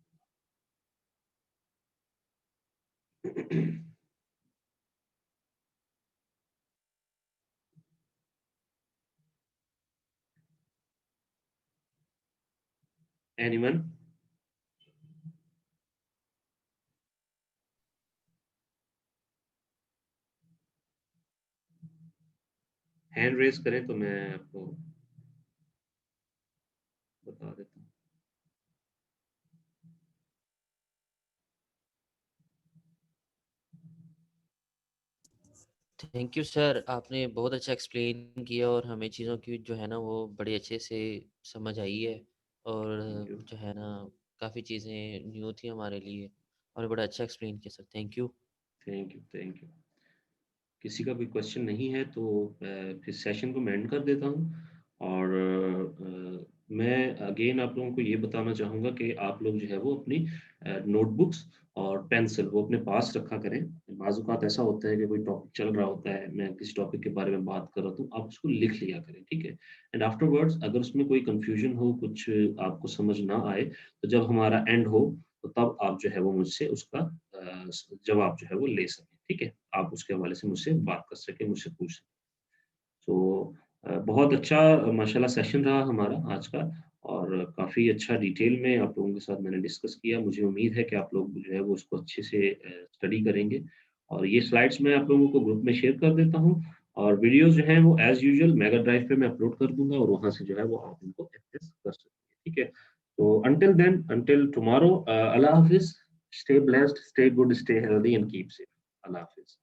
एनीवन? हैंड रेज़ करें तो मैं आपको बता देता हूँ। थैंक यू सर, आपने बहुत अच्छा एक्सप्लेन किया और हमें चीज़ों की जो है ना वो बड़े अच्छे से समझ आई है और थैंक यू, जो है ना काफ़ी चीज़ें न्यू थी हमारे लिए और बड़ा अच्छा एक्सप्लेन किया sir, thank you. Thank you, thank you. किसी का भी क्वेश्चन नहीं है तो फिर सेशन को मैं एंड कर देता हूँ और मैं अगेन आप लोगों को ये बताना चाहूँगा कि आप लोग जो है वो अपनी नोटबुक्स और पेंसिल वो अपने पास रखा करें। बाज़-औक़ात ऐसा होता है कि कोई टॉपिक चल रहा होता है, मैं किसी टॉपिक के बारे में बात कर रहा हूँ, तो आप उसको लिख लिया करें, ठीक है? एंड आफ्टरवर्ड्स अगर उसमें कोई कन्फ्यूज़न हो, कुछ आपको समझ ना आए, तो जब हमारा एंड हो, तो तब आप जो है वो मुझसे उसका जवाब जो है वो ले सकें, ठीक है? आप उसके हवाले से मुझसे बात कर सकें, मुझसे पूछ सकें। तो बहुत अच्छा माशाल्लाह सेशन रहा हमारा आज का और काफ़ी अच्छा डिटेल में आप लोगों के साथ मैंने डिस्कस किया। मुझे उम्मीद है कि आप लोग जो है वो उसको अच्छे से स्टडी करेंगे और ये स्लाइड्स मैं आप लोगों को ग्रुप में शेयर कर देता हूँ और वीडियोज़ जो हैं वो एज़ यूजुअल मेगा ड्राइव पे मैं अपलोड कर दूँगा और वहाँ से जो है वो आप इनको एक्सेस कर सकते हैं, ठीक है? तो अंटिल देन, अंटिल टुमारो, अल्लाह हाफ़िज़, stay blessed, stay good, stay healthy and keep safe. अल्लाह हाफ़िज़।